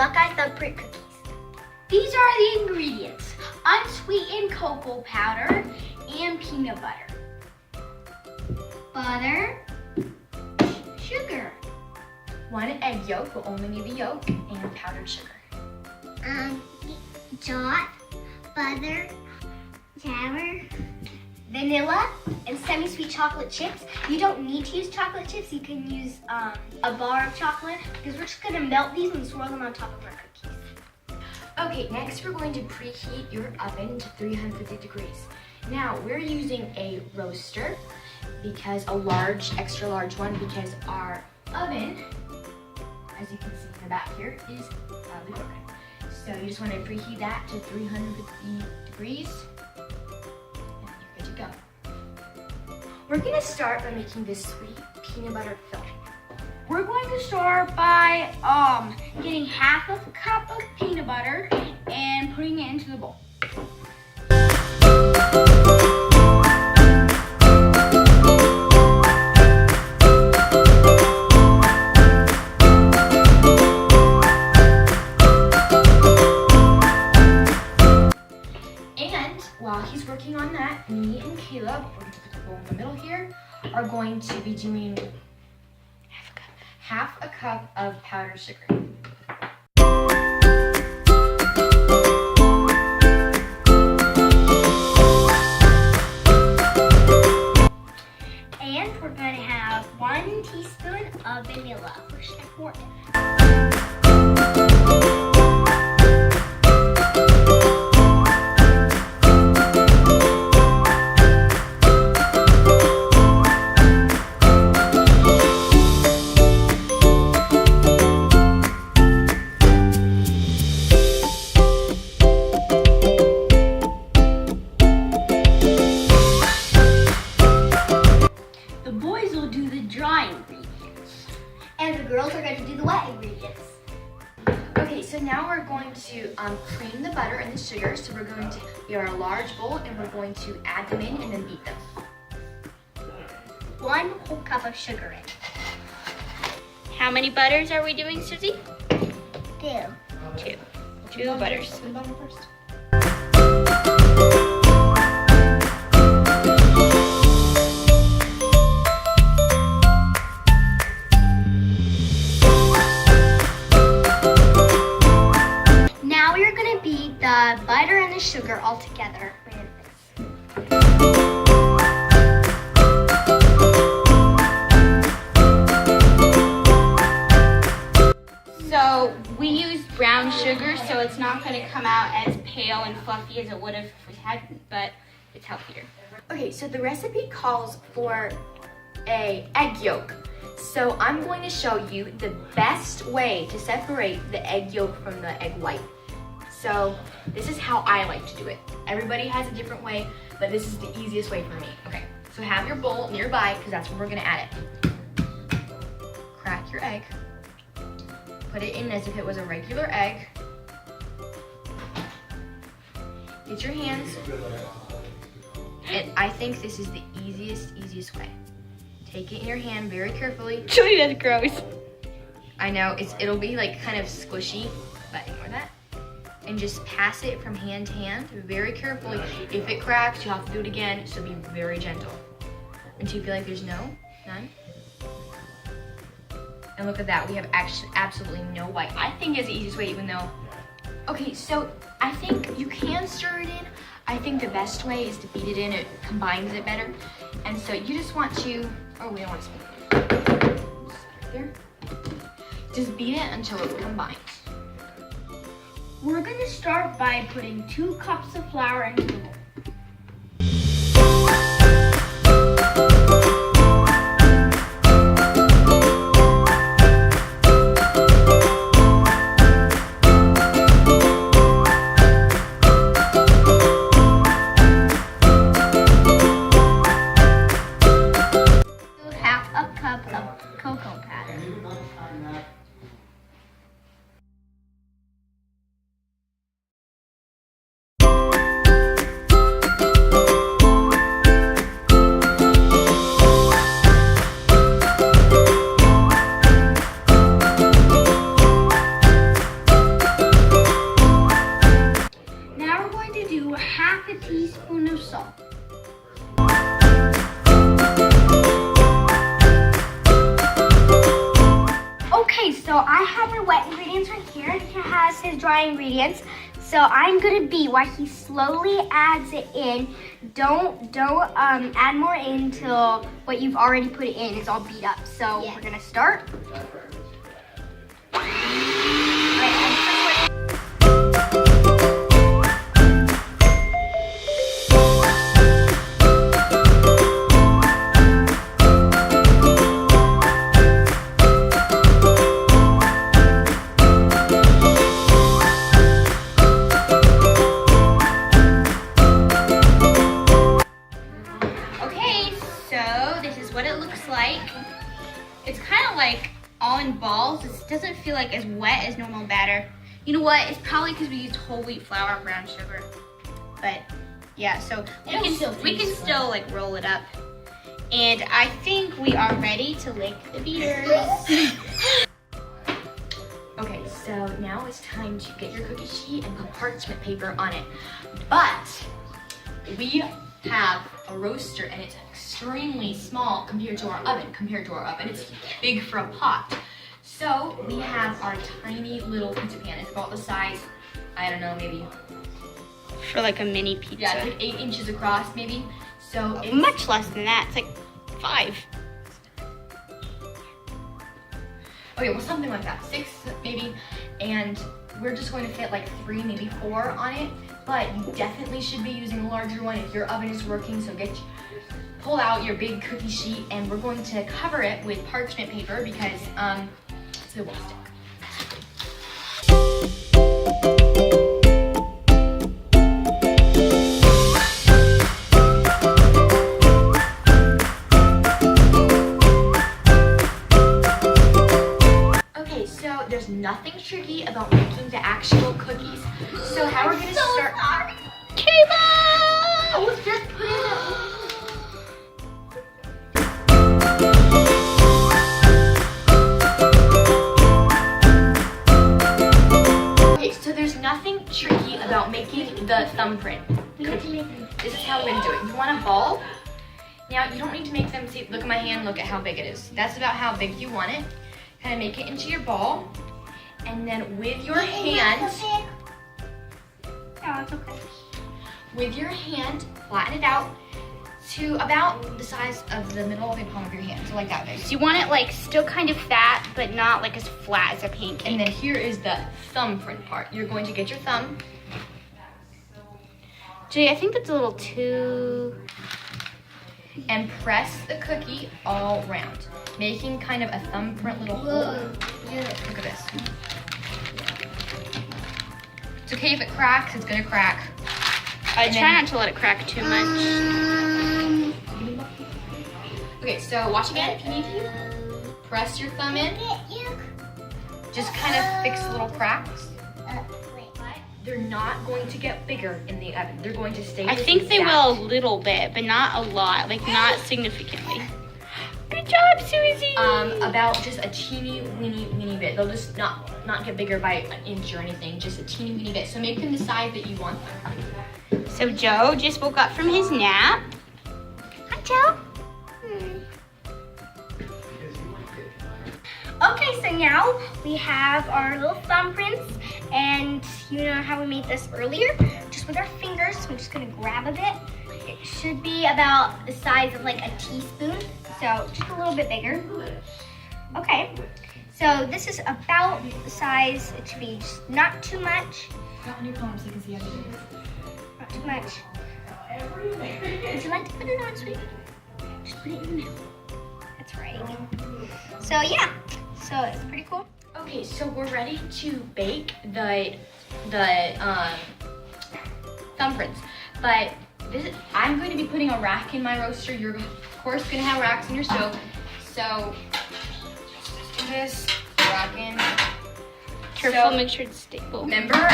Buckeye Thumbprint cookies. These are the ingredients: unsweetened cocoa powder and peanut butter. Butter, sugar. 1 egg yolk, we'll only need the yolk, and powdered sugar. Dot, butter, sour, Vanilla and semi-sweet chocolate chips. You don't need to use chocolate chips. You can use a bar of chocolate because we're just gonna melt these and swirl them on top of our cookies. Okay, next we're going to preheat your oven to 350 degrees. Now, we're using a roaster because extra large one, because our oven, as you can see in the back here, is badly broken. So you just want to preheat that to 350 degrees. Go. We're gonna start by making this sweet peanut butter filling. We're going to start by getting half a cup of peanut butter and putting it into the bowl. While he's working on that, me and Caleb, we're going to put the bowl in the middle here, are going to be doing half a cup of powdered sugar. And we're going to have 1 teaspoon of vanilla for step 1. And the girls are going to do the wet ingredients. Okay, so now we're going to cream the butter and the sugar. So we're going to get our large bowl and we're going to add them in and then beat them. 1 whole cup of sugar in. How many butters are we doing, Susie? 2. 2 butters. The butter first. The butter and the sugar all together. So we used brown sugar, so it's not going to come out as pale and fluffy as it would have if we hadn't, but it's healthier. Okay, so the recipe calls for an egg yolk. So I'm going to show you the best way to separate the egg yolk from the egg white. So this is how I like to do it. Everybody has a different way, but this is the easiest way for me. Okay, so have your bowl nearby because that's where we're gonna add it. Crack your egg. Put it in as if it was a regular egg. Get your hands. And I think this is the easiest way. Take it in your hand very carefully. Joey, that's gross. I know, it'll be like kind of squishy, but ignore that. And just pass it from hand to hand very carefully. If it cracks, you'll have to do it again, so be very gentle. Until you feel like there's none. And look at that, we have actually absolutely no white. I think it's the easiest way, even though, okay, so I think you can stir it in. I think the best way is to beat it in, it combines it better. And so you just want to, oh, we don't want to spin it. Right there. Just beat it until it's combined. We're going to start by putting 2 cups of flour into the bowl. Half a cup of cocoa powder. some salt. Okay, so I have my wet ingredients right here. He has his dry ingredients. So I'm gonna beat while he slowly adds it in. Don't add more in until what you've already put it in is all beat up. So we're gonna start. What it looks like. It's kind of like all in balls. It doesn't feel like as wet as normal batter. You know what? It's probably because we used whole wheat flour and brown sugar. But yeah, so we can still like roll it up. And I think we are ready to lick the beaters. Okay, so now it's time to get your cookie sheet and put parchment paper on it. But we have a roaster and it's extremely small compared to our oven. It's big for a pot. So we have our tiny little pizza pan. It's about the size, I don't know, maybe For like a mini pizza. Yeah, it's like 8 inches across maybe. So it's much less than that. It's like 5. Okay, well something like that, 6 maybe. And we're just going to fit like 3, maybe 4 on it. But you definitely should be using a larger one if your oven is working. So pull out your big cookie sheet and we're going to cover it with parchment paper because it will stick. Okay, so there's nothing tricky about making the actual cookies. So how we're gonna start? Kayla! Oh, just put it in. Nothing tricky about making the thumbprint cookie. This is how we're gonna do it. You want a ball. Now you don't need to make them, see, look at my hand, look at how big it is. That's about how big you want it. Kind of make it into your ball. And then with your hand, Oh, it's okay. with your hand, flatten it out to about the size of the middle of the palm of your hand, so like that big. So you want it like still kind of fat, but not like as flat as a pancake. And then here is the thumbprint part. You're going to get your thumb. Jay, I think that's a little too... And press the cookie all around, making kind of a thumbprint little hole. Look at this. It's okay if it cracks, it's gonna crack. I try not to let it crack too much. Okay, so watch again if you need to. Press your thumb in. Just kind of fix little cracks. They're not going to get bigger in the oven. They're going to stay. I think they will a little bit, but not a lot, like not significantly. Good job, Susie. About just a teeny weeny bit. They'll just not get bigger by an inch or anything. Just a teeny weeny bit. So make them the size that you want them. So Joe just woke up from his nap. Hi, Joe. Okay, so now we have our little thumbprints, and you know how we made this earlier? Just with our fingers, so I'm just gonna grab a bit. It should be about the size of like a teaspoon, so just a little bit bigger. Okay, so this is about the size, it should be just not too much. Not on your palm so you can see how big it is. Not too much. Would you like to put it on, sweetie? Just put it in the middle. That's right. So yeah, so it's pretty cool. Okay, so we're ready to bake the thumbprints. But I'm going to be putting a rack in my roaster. You're of course going to have racks in your stove. So do this, rack in. Careful, So, make sure it's stable. remember, you're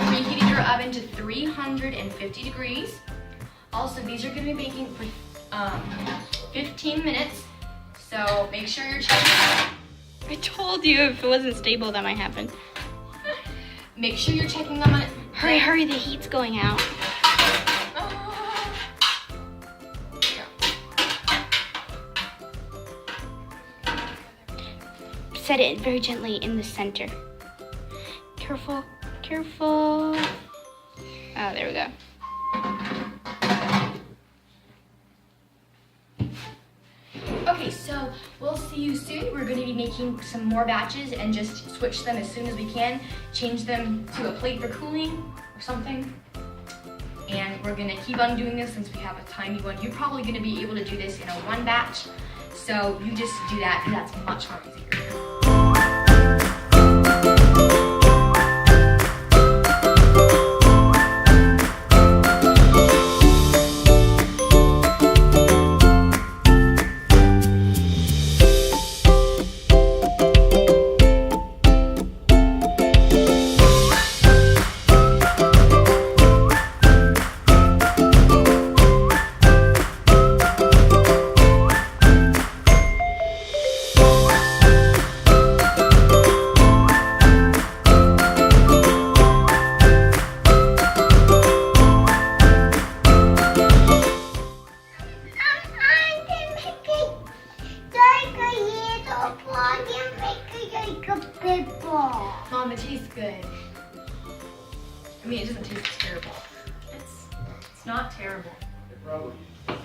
preheating your oven to 350 degrees. Also, these are going to be baking for 15 minutes. So make sure you're checking. I told you if it wasn't stable, that might happen. Make sure you're checking them on. Hurry, hurry, the heat's going out. set it very gently in the center. Careful, careful. Oh, there we go. Okay, so we'll see you soon. We're going to be making some more batches and just switch them as soon as we can. Change them to a plate for cooling or something. And we're going to keep on doing this since we have a tiny one. You're probably going to be able to do this in a one batch. So you just do that because that's much more easier. Mom, it tastes good. I mean, it doesn't taste terrible. It's not terrible. I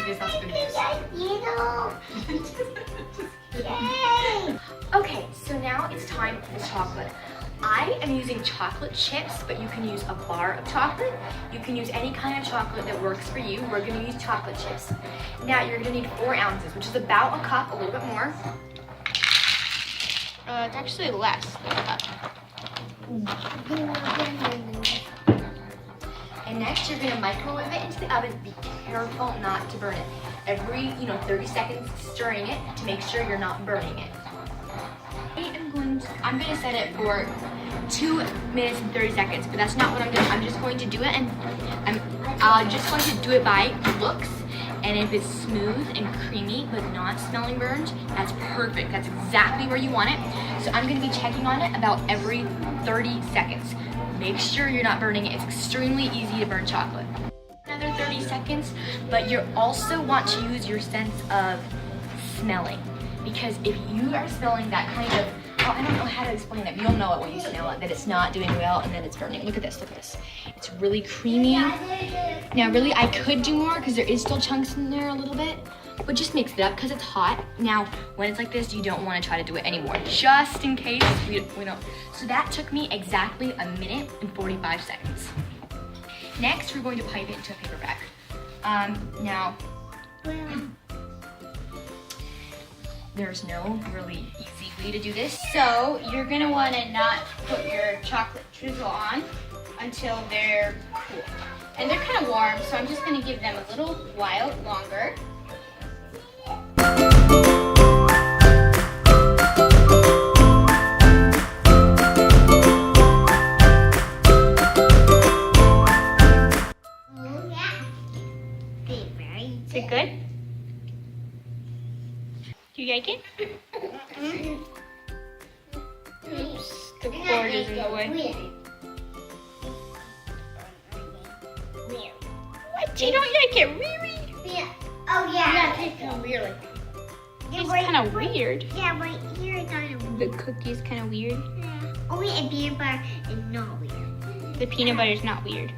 guess that's good news. Okay, so now it's time for the chocolate. I am using chocolate chips, but you can use a bar of chocolate. You can use any kind of chocolate that works for you. We're gonna use chocolate chips. Now you're gonna need 4 ounces, which is about a cup, a little bit more. It's actually less than a cup. And next you're gonna microwave it into the oven. Be careful not to burn it. Every 30 seconds stirring it to make sure you're not burning it. I'm gonna set it for 2 minutes and 30 seconds, but that's not what I'm doing. I'm just going to do it, and I'm just going to do it by looks. And if it's smooth and creamy but not smelling burned, that's perfect. That's exactly where you want it. So I'm gonna be checking on it about every 30 seconds. Make sure you're not burning it. It's extremely easy to burn chocolate. Another 30 seconds, but you also want to use your sense of smelling. Because if you are smelling that kind of, I don't know how to explain it. You'll know it when you smell it, that it's not doing well and then it's burning. Look at this, look at this. It's really creamy. Now really, I could do more because there is still chunks in there a little bit, but just mix it up because it's hot. Now, when it's like this, you don't want to try to do it anymore, just in case we don't. So that took me exactly 1 minute and 45 seconds. Next, we're going to pipe it into a paper bag. Now, there's no really easy way to do this. So you're gonna wanna not put your chocolate drizzle on until they're cool. And they're kind of warm, so I'm just gonna give them a little while longer. Is it good? Do you like it? Oops, the board is in the way. What? You don't like it, really? Yeah. Oh yeah. Yeah, it tastes kind of weird. It's kind of weird. Yeah, right here it's kind of The cookie's kind of weird. yeah. Only a peanut butter is not weird. The peanut butter is not weird.